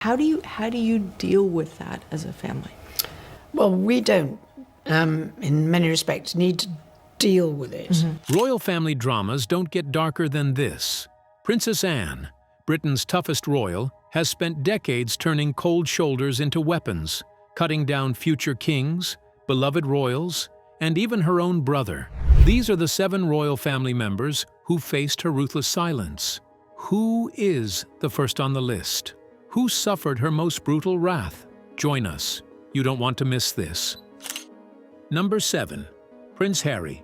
How do you deal with that as a family? Well, we don't, in many respects, need to deal with it. Mm-hmm. Royal family dramas don't get darker than this. Princess Anne, Britain's toughest royal, has spent decades turning cold shoulders into weapons, cutting down future kings, beloved royals, and even her own brother. These are the 7 royal family members who faced her ruthless silence. Who is the first on the list? Who suffered her most brutal wrath? Join us. You don't want to miss this. Number 7. Prince Harry.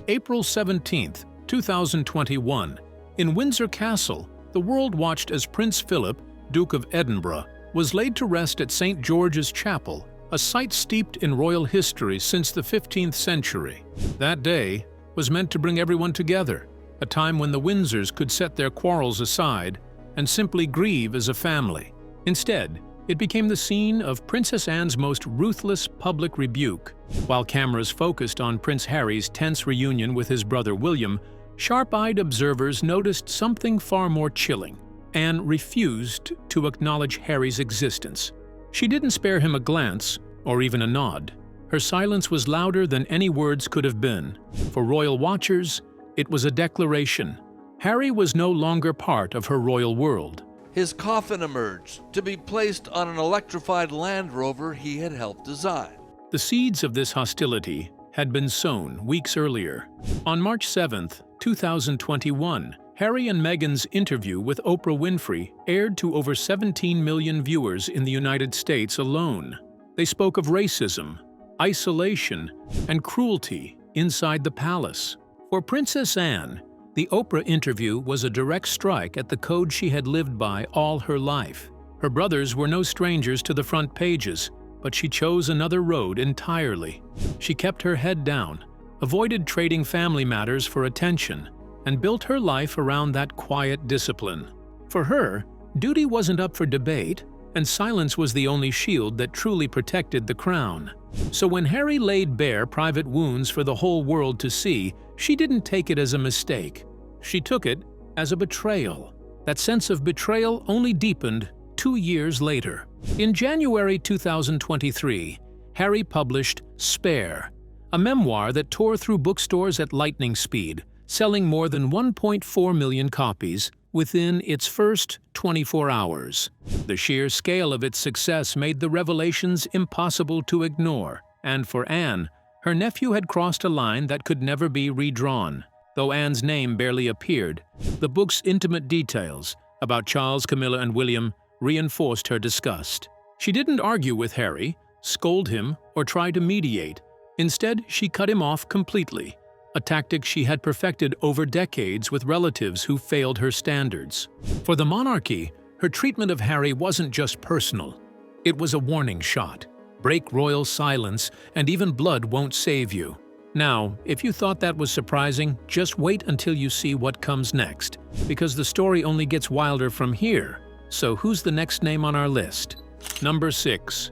April 17, 2021. In Windsor Castle, the world watched as Prince Philip, Duke of Edinburgh, was laid to rest at St. George's Chapel, a site steeped in royal history since the 15th century. That day was meant to bring everyone together, a time when the Windsors could set their quarrels aside and simply grieve as a family. Instead, it became the scene of Princess Anne's most ruthless public rebuke. While cameras focused on Prince Harry's tense reunion with his brother William, sharp-eyed observers noticed something far more chilling. Anne refused to acknowledge Harry's existence. She didn't spare him a glance or even a nod. Her silence was louder than any words could have been. For royal watchers, it was a declaration. Harry was no longer part of her royal world. His coffin emerged, to be placed on an electrified Land Rover he had helped design. The seeds of this hostility had been sown weeks earlier. On March 7, 2021, Harry and Meghan's interview with Oprah Winfrey aired to over 17 million viewers in the United States alone. They spoke of racism, isolation, and cruelty inside the palace. For Princess Anne, the Oprah interview was a direct strike at the code she had lived by all her life. Her brothers were no strangers to the front pages, but she chose another road entirely. She kept her head down, avoided trading family matters for attention, and built her life around that quiet discipline. For her, duty wasn't up for debate, and silence was the only shield that truly protected the crown. So when Harry laid bare private wounds for the whole world to see, she didn't take it as a mistake. She took it as a betrayal. That sense of betrayal only deepened 2 years later. In January 2023, Harry published Spare, a memoir that tore through bookstores at lightning speed, selling more than 1.4 million copies within its first 24 hours. The sheer scale of its success made the revelations impossible to ignore, and for Anne, her nephew had crossed a line that could never be redrawn. Though Anne's name barely appeared, the book's intimate details about Charles, Camilla, and William reinforced her disgust. She didn't argue with Harry, scold him, or try to mediate. Instead, she cut him off completely, a tactic she had perfected over decades with relatives who failed her standards. For the monarchy, her treatment of Harry wasn't just personal. It was a warning shot. Break royal silence, and even blood won't save you. Now, if you thought that was surprising, just wait until you see what comes next, because the story only gets wilder from here. So who's the next name on our list? Number 6.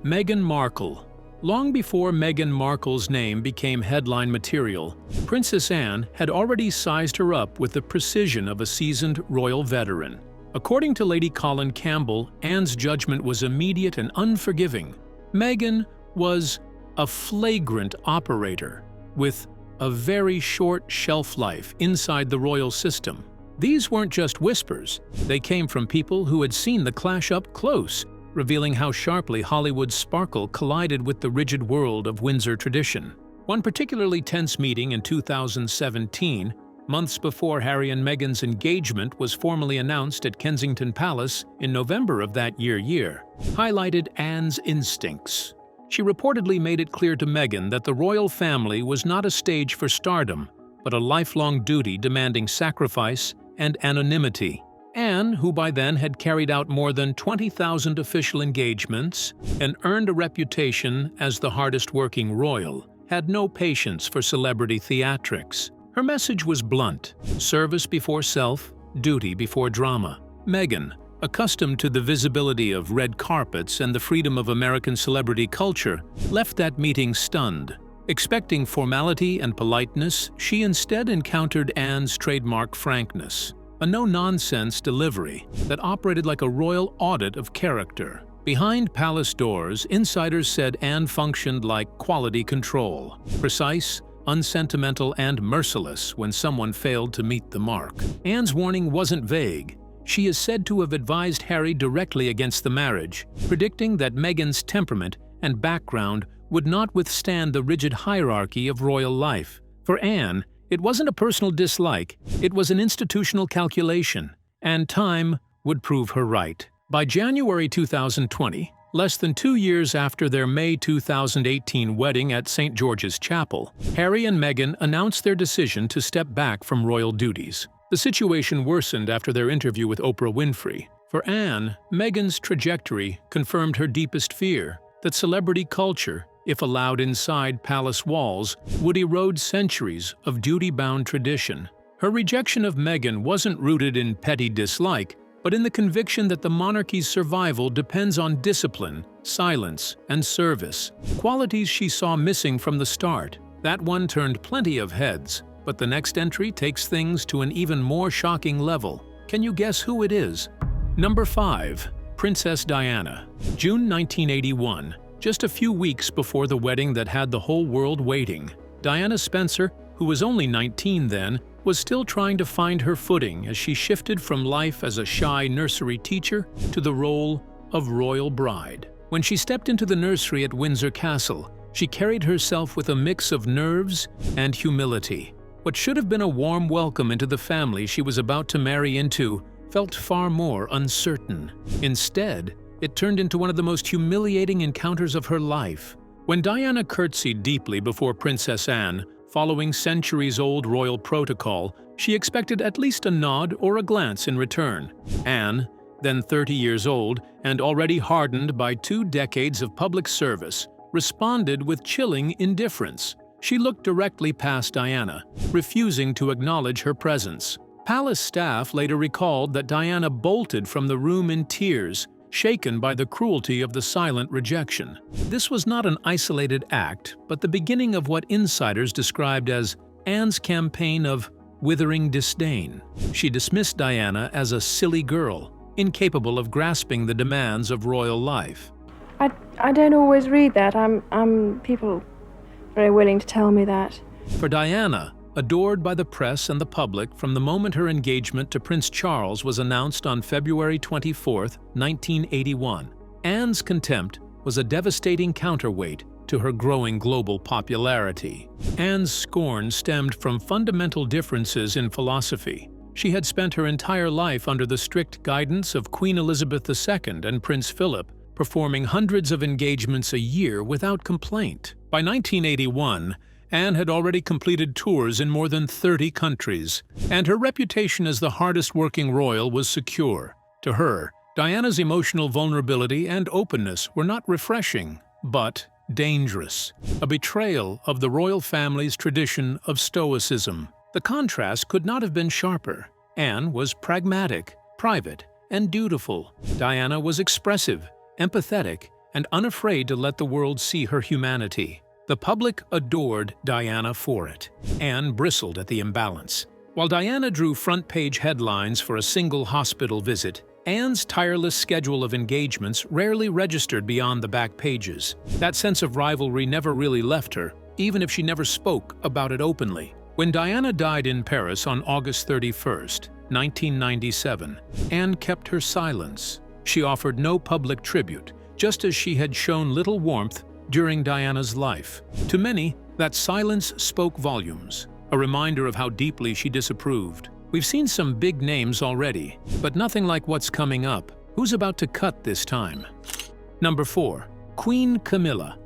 Meghan Markle. Long before Meghan Markle's name became headline material, Princess Anne had already sized her up with the precision of a seasoned royal veteran. According to Lady Colin Campbell, Anne's judgment was immediate and unforgiving. Meghan was a flagrant operator with a very short shelf life inside the royal system. These weren't just whispers. They came from people who had seen the clash up close, revealing how sharply Hollywood's sparkle collided with the rigid world of Windsor tradition. One particularly tense meeting in 2017, months before Harry and Meghan's engagement was formally announced at Kensington Palace in November of that year, highlighted Anne's instincts. She reportedly made it clear to Meghan that the royal family was not a stage for stardom, but a lifelong duty demanding sacrifice and anonymity. Anne, who by then had carried out more than 20,000 official engagements and earned a reputation as the hardest-working royal, had no patience for celebrity theatrics. Her message was blunt: service before self, duty before drama. Meghan, accustomed to the visibility of red carpets and the freedom of American celebrity culture, left that meeting stunned. Expecting formality and politeness, she instead encountered Anne's trademark frankness. a no-nonsense delivery that operated like a royal audit of character. Behind palace doors, insiders said Anne functioned like quality control, precise, unsentimental, and merciless when someone failed to meet the mark. Anne's warning wasn't vague. She is said to have advised Harry directly against the marriage, predicting that Meghan's temperament and background would not withstand the rigid hierarchy of royal life. For Anne, it wasn't a personal dislike, it was an institutional calculation, and time would prove her right. By January 2020, less than 2 years after their May 2018 wedding at St. George's Chapel, Harry and Meghan announced their decision to step back from royal duties. The situation worsened after their interview with Oprah Winfrey. For Anne, Meghan's trajectory confirmed her deepest fear, that celebrity culture, if allowed inside palace walls, would erode centuries of duty-bound tradition. Her rejection of Meghan wasn't rooted in petty dislike, but in the conviction that the monarchy's survival depends on discipline, silence, and service, qualities she saw missing from the start. That one turned plenty of heads, but the next entry takes things to an even more shocking level. Can you guess who it is? Number 5. Princess Diana. June 1981. Just a few weeks before the wedding that had the whole world waiting, Diana Spencer, who was only 19 then, was still trying to find her footing as she shifted from life as a shy nursery teacher to the role of royal bride. When she stepped into the nursery at Windsor Castle, she carried herself with a mix of nerves and humility. What should have been a warm welcome into the family she was about to marry into felt far more uncertain. Instead, it turned into one of the most humiliating encounters of her life. When Diana curtsied deeply before Princess Anne, following centuries-old royal protocol, she expected at least a nod or a glance in return. Anne, then 30 years old and already hardened by 2 decades of public service, responded with chilling indifference. She looked directly past Diana, refusing to acknowledge her presence. Palace staff later recalled that Diana bolted from the room in tears, shaken by the cruelty of the silent rejection. This was not an isolated act, but the beginning of what insiders described as Anne's campaign of withering disdain. She dismissed Diana as a silly girl, incapable of grasping the demands of royal life. I don't always read that. I'm people very willing to tell me that. For Diana, adored by the press and the public from the moment her engagement to Prince Charles was announced on February 24, 1981, Anne's contempt was a devastating counterweight to her growing global popularity. Anne's scorn stemmed from fundamental differences in philosophy. She had spent her entire life under the strict guidance of Queen Elizabeth II and Prince Philip, performing hundreds of engagements a year without complaint. By 1981, Anne had already completed tours in more than 30 countries, and her reputation as the hardest-working royal was secure. To her, Diana's emotional vulnerability and openness were not refreshing, but dangerous, a betrayal of the royal family's tradition of stoicism. The contrast could not have been sharper. Anne was pragmatic, private, and dutiful. Diana was expressive, empathetic, and unafraid to let the world see her humanity. The public adored Diana for it. Anne bristled at the imbalance. While Diana drew front-page headlines for a single hospital visit, Anne's tireless schedule of engagements rarely registered beyond the back pages. That sense of rivalry never really left her, even if she never spoke about it openly. When Diana died in Paris on August 31, 1997, Anne kept her silence. She offered no public tribute, just as she had shown little warmth during Diana's life. To many, that silence spoke volumes, a reminder of how deeply she disapproved. We've seen some big names already, but nothing like what's coming up. Who's about to cut this time? Number 4. Queen Camilla.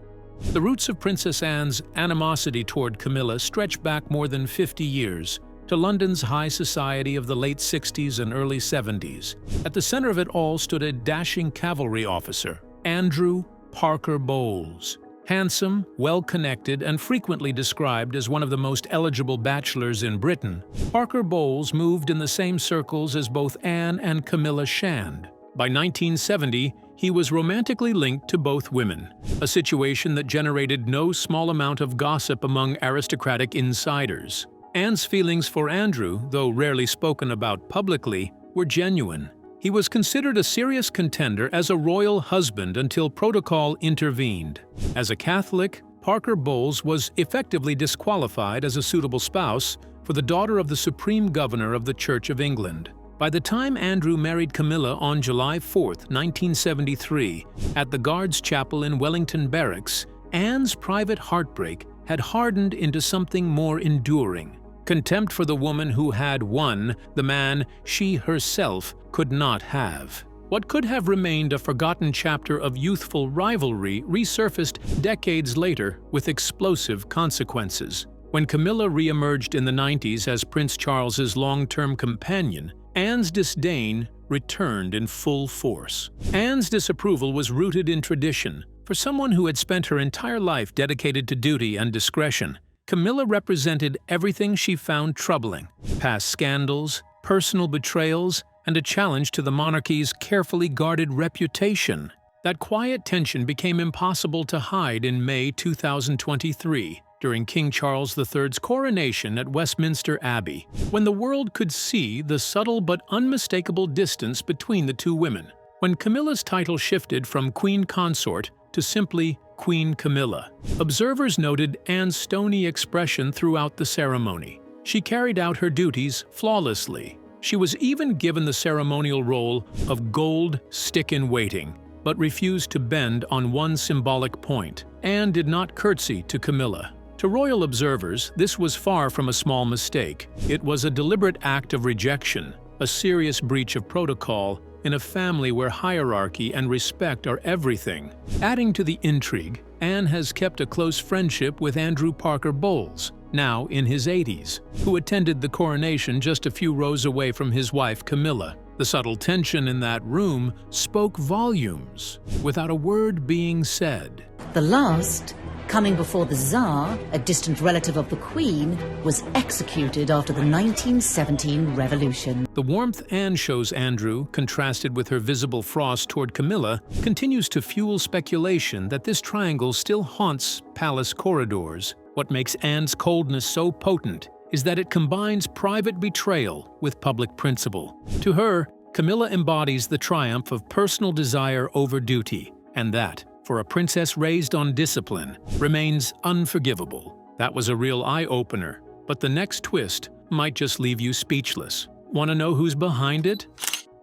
The roots of Princess Anne's animosity toward Camilla stretch back more than 50 years, to London's high society of the late 60s and early 70s. At the center of it all stood a dashing cavalry officer, Andrew Parker Bowles. Handsome, well-connected, and frequently described as one of the most eligible bachelors in Britain, Parker Bowles moved in the same circles as both Anne and Camilla Shand. By 1970, he was romantically linked to both women, a situation that generated no small amount of gossip among aristocratic insiders. Anne's feelings for Andrew, though rarely spoken about publicly, were genuine. He was considered a serious contender as a royal husband until protocol intervened. As a Catholic, Parker Bowles was effectively disqualified as a suitable spouse for the daughter of the Supreme Governor of the Church of England. By the time Andrew married Camilla on July 4, 1973, at the Guards' Chapel in Wellington Barracks, Anne's private heartbreak had hardened into something more enduring. Contempt for the woman who had won the man she herself could not have. What could have remained a forgotten chapter of youthful rivalry resurfaced decades later with explosive consequences. When Camilla re-emerged in the 90s as Prince Charles's long-term companion, Anne's disdain returned in full force. Anne's disapproval was rooted in tradition. For someone who had spent her entire life dedicated to duty and discretion, Camilla represented everything she found troubling: past scandals, personal betrayals, and a challenge to the monarchy's carefully guarded reputation. That quiet tension became impossible to hide in May 2023, during King Charles III's coronation at Westminster Abbey, when the world could see the subtle but unmistakable distance between the two women. When Camilla's title shifted from Queen Consort to simply Queen Camilla, observers noted Anne's stony expression throughout the ceremony. She carried out her duties flawlessly. She was even given the ceremonial role of gold stick-in-waiting, but refused to bend on one symbolic point. Anne did not curtsy to Camilla. To royal observers, this was far from a small mistake. It was a deliberate act of rejection, a serious breach of protocol in a family where hierarchy and respect are everything. Adding to the intrigue, Anne has kept a close friendship with Andrew Parker Bowles, now in his 80s, who attended the coronation just a few rows away from his wife Camilla. The subtle tension in that room spoke volumes, without a word being said. The last, coming before the Tsar, a distant relative of the Queen, was executed after the 1917 revolution. The warmth Anne shows Andrew, contrasted with her visible frost toward Camilla, continues to fuel speculation that this triangle still haunts palace corridors. What makes Anne's coldness so potent is that it combines private betrayal with public principle. To her, Camilla embodies the triumph of personal desire over duty, and that, for a princess raised on discipline, remains unforgivable. That was a real eye-opener, but the next twist might just leave you speechless. Want to know who's behind it?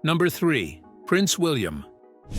Number 3. Prince William.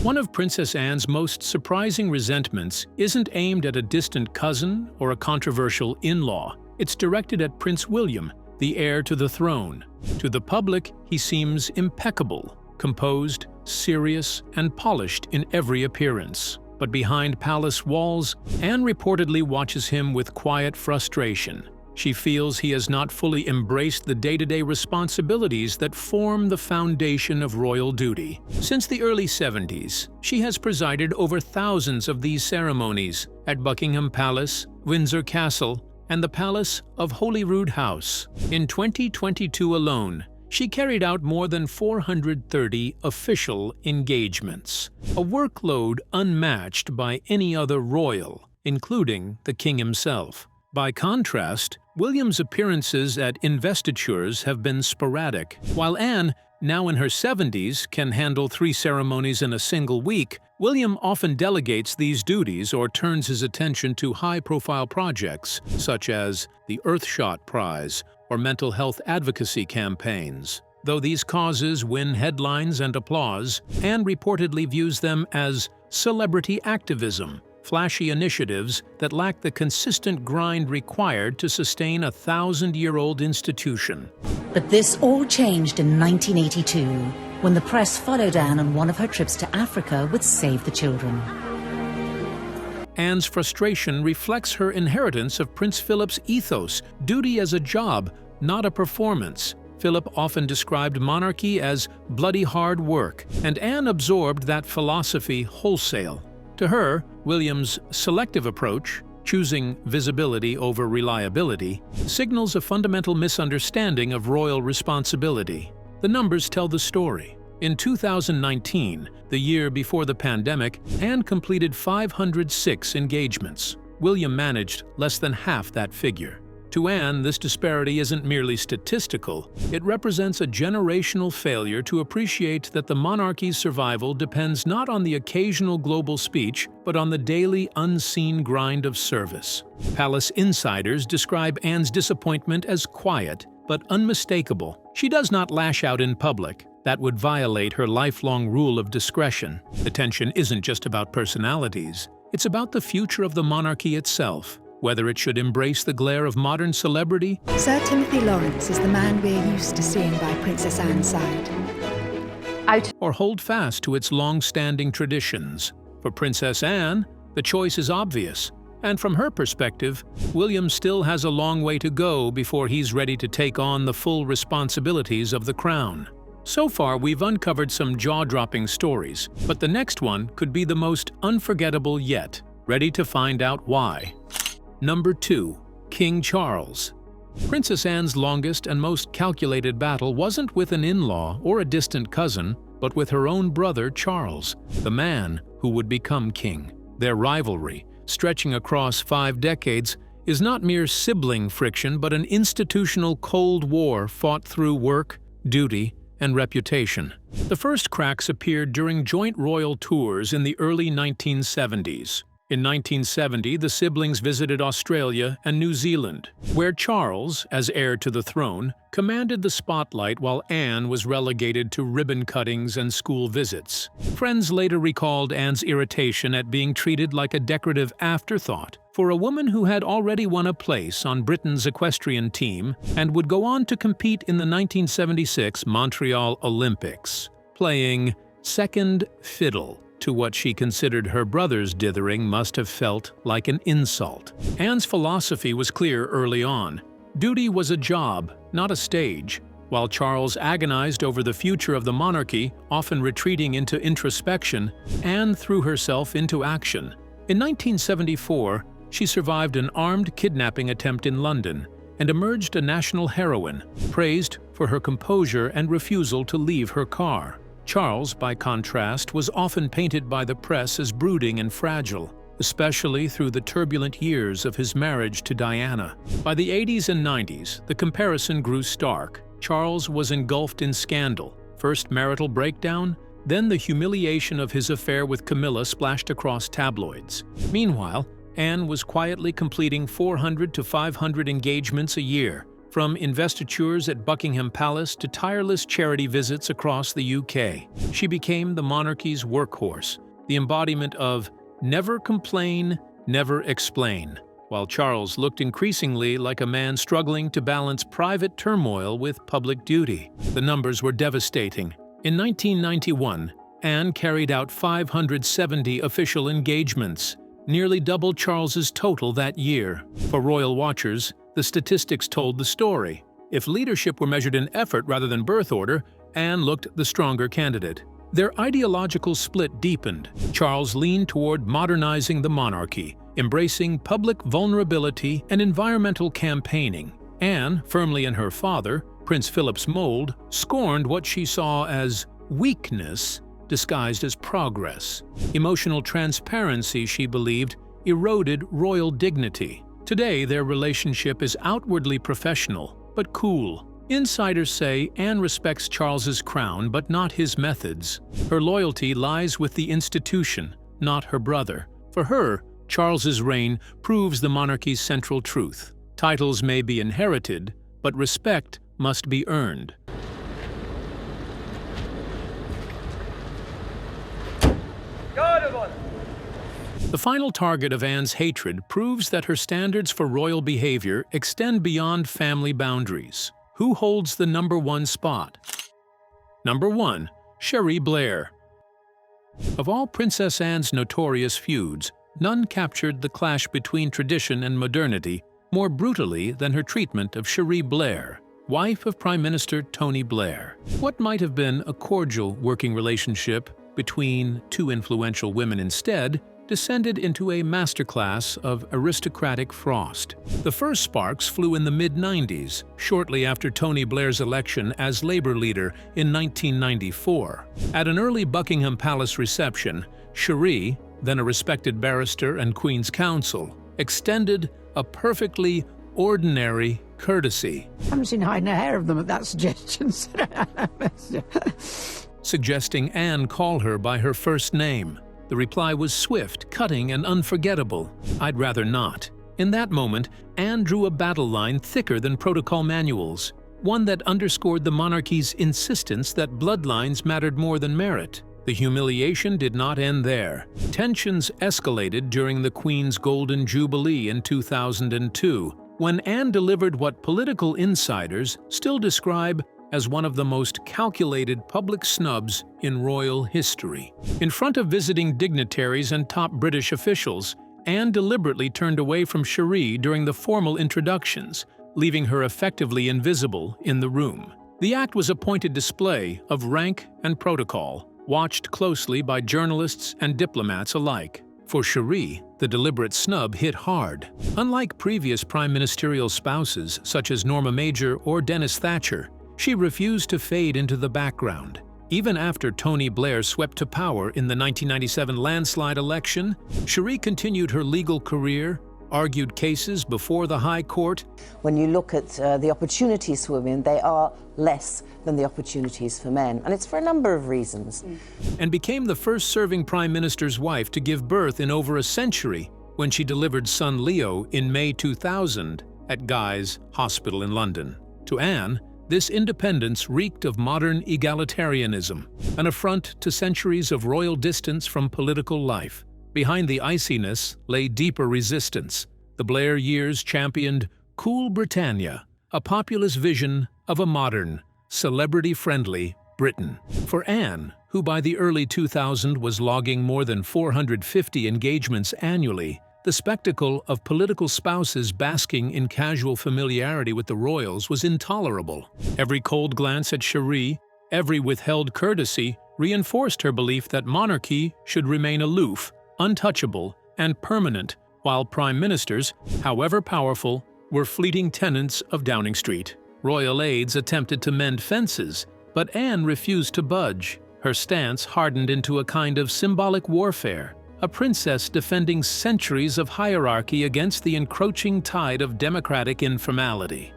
One of Princess Anne's most surprising resentments isn't aimed at a distant cousin or a controversial in-law. It's directed at Prince William, the heir to the throne. To the public, he seems impeccable, composed, serious, and polished in every appearance. But behind palace walls, Anne reportedly watches him with quiet frustration. She feels he has not fully embraced the day-to-day responsibilities that form the foundation of royal duty. Since the early 70s, she has presided over thousands of these ceremonies at Buckingham Palace, Windsor Castle, and the Palace of Holyrood House. In 2022 alone, she carried out more than 430 official engagements, a workload unmatched by any other royal, including the king himself. By contrast, William's appearances at investitures have been sporadic. While Anne, now in her 70s, can handle 3 ceremonies in a single week, William often delegates these duties or turns his attention to high-profile projects, such as the Earthshot Prize or mental health advocacy campaigns. Though these causes win headlines and applause, Anne reportedly views them as celebrity activism, flashy initiatives that lack the consistent grind required to sustain a 1,000-year-old institution. But this all changed in 1982, when the press followed Anne on one of her trips to Africa with Save the Children. Anne's frustration reflects her inheritance of Prince Philip's ethos, duty as a job, not a performance. Philip often described monarchy as bloody hard work, and Anne absorbed that philosophy wholesale. To her, William's selective approach, choosing visibility over reliability, signals a fundamental misunderstanding of royal responsibility. The numbers tell the story. In 2019, the year before the pandemic, Anne completed 506 engagements. William managed less than half that figure. To Anne, this disparity isn't merely statistical. It represents a generational failure to appreciate that the monarchy's survival depends not on the occasional global speech, but on the daily, unseen grind of service. Palace insiders describe Anne's disappointment as quiet, but unmistakable. She does not lash out in public. That would violate her lifelong rule of discretion. The tension isn't just about personalities. It's about the future of the monarchy itself. Whether it should embrace the glare of modern celebrity Sir Timothy Lawrence is the man we're used to seeing by Princess Anne's side. or hold fast to its long-standing traditions. For Princess Anne, the choice is obvious, and from her perspective, William still has a long way to go before he's ready to take on the full responsibilities of the crown. So far, we've uncovered some jaw-dropping stories, but the next one could be the most unforgettable yet. Ready to find out why? Number 2. King Charles. Princess Anne's longest and most calculated battle wasn't with an in-law or a distant cousin, but with her own brother Charles, the man who would become king. Their rivalry, stretching across 5 decades, is not mere sibling friction but an institutional Cold War fought through work, duty, and reputation. The first cracks appeared during joint royal tours in the early 1970s. In 1970, the siblings visited Australia and New Zealand, where Charles, as heir to the throne, commanded the spotlight while Anne was relegated to ribbon cuttings and school visits. Friends later recalled Anne's irritation at being treated like a decorative afterthought for a woman who had already won a place on Britain's equestrian team and would go on to compete in the 1976 Montreal Olympics, playing second fiddle to what she considered her brother's dithering must have felt like an insult. Anne's philosophy was clear early on. Duty was a job, not a stage. While Charles agonized over the future of the monarchy, often retreating into introspection, Anne threw herself into action. In 1974, she survived an armed kidnapping attempt in London and emerged a national heroine, praised for her composure and refusal to leave her car. Charles, by contrast, was often painted by the press as brooding and fragile, especially through the turbulent years of his marriage to Diana. By the 80s and 90s, the comparison grew stark. Charles was engulfed in scandal, first marital breakdown, then the humiliation of his affair with Camilla splashed across tabloids. Meanwhile, Anne was quietly completing 400 to 500 engagements a year, from investitures at Buckingham Palace to tireless charity visits across the UK. She became the monarchy's workhorse, the embodiment of never complain, never explain, while Charles looked increasingly like a man struggling to balance private turmoil with public duty. The numbers were devastating. In 1991, Anne carried out 570 official engagements, nearly double Charles's total that year. For royal watchers, the statistics told the story. If leadership were measured in effort rather than birth order, Anne looked the stronger candidate. Their ideological split deepened. Charles leaned toward modernizing the monarchy, embracing public vulnerability and environmental campaigning. Anne, firmly in her father, Prince Philip's mold, scorned what she saw as weakness disguised as progress. Emotional transparency, she believed, eroded royal dignity. Today, their relationship is outwardly professional, but cool. Insiders say Anne respects Charles's crown, but not his methods. Her loyalty lies with the institution, not her brother. For her, Charles's reign proves the monarchy's central truth. Titles may be inherited, but respect must be earned. The final target of Anne's hatred proves that her standards for royal behavior extend beyond family boundaries. Who holds the number 1 spot? Number 1. Cherie Blair. Of all Princess Anne's notorious feuds, none captured the clash between tradition and modernity more brutally than her treatment of Cherie Blair, wife of Prime Minister Tony Blair. What might have been a cordial working relationship between two influential women instead descended into a masterclass of aristocratic frost. The first sparks flew in the mid-90s, shortly after Tony Blair's election as Labour leader in 1994. At an early Buckingham Palace reception, Cherie, then a respected barrister and Queen's Counsel, extended a perfectly ordinary courtesy, I haven't seen hide nor hair of them at that suggestion. suggesting Anne call her by her first name. The reply was swift, cutting, and unforgettable. "I'd rather not." In that moment, Anne drew a battle line thicker than protocol manuals, one that underscored the monarchy's insistence that bloodlines mattered more than merit. The humiliation did not end there. Tensions escalated during the Queen's Golden Jubilee in 2002, when Anne delivered what political insiders still describe as one of the most calculated public snubs in royal history. In front of visiting dignitaries and top British officials, Anne deliberately turned away from Cherie during the formal introductions, leaving her effectively invisible in the room. The act was a pointed display of rank and protocol, watched closely by journalists and diplomats alike. For Cherie, the deliberate snub hit hard. Unlike previous prime ministerial spouses such as Norma Major or Dennis Thatcher, she refused to fade into the background. Even after Tony Blair swept to power in the 1997 landslide election, Cherie continued her legal career, argued cases before the High Court. When you look at the opportunities for women, they are less than the opportunities for men, and it's for a number of reasons. And became the first serving prime minister's wife to give birth in over a century when she delivered son Leo in May 2000 at Guy's Hospital in London. To Anne, this independence reeked of modern egalitarianism, an affront to centuries of royal distance from political life. Behind the iciness lay deeper resistance. The Blair years championed Cool Britannia, a populist vision of a modern, celebrity-friendly Britain. For Anne, who by the early 2000s was logging more than 450 engagements annually, the spectacle of political spouses basking in casual familiarity with the royals was intolerable. Every cold glance at Cherie, every withheld courtesy, reinforced her belief that monarchy should remain aloof, untouchable, and permanent, while prime ministers, however powerful, were fleeting tenants of Downing Street. Royal aides attempted to mend fences, but Anne refused to budge. Her stance hardened into a kind of symbolic warfare, a princess defending centuries of hierarchy against the encroaching tide of democratic informality.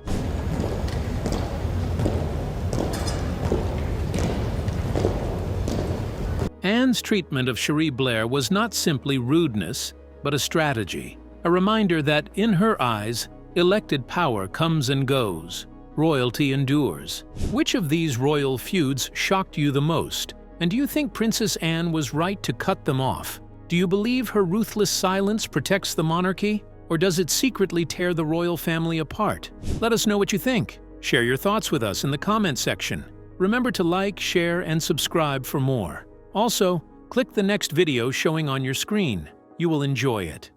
Anne's treatment of Cherie Blair was not simply rudeness, but a strategy, a reminder that, in her eyes, elected power comes and goes, royalty endures. Which of these royal feuds shocked you the most? And do you think Princess Anne was right to cut them off? Do you believe her ruthless silence protects the monarchy, or does it secretly tear the royal family apart? Let us know what you think. Share your thoughts with us in the comment section. Remember to like, share, and subscribe for more. Also, click the next video showing on your screen. You will enjoy it.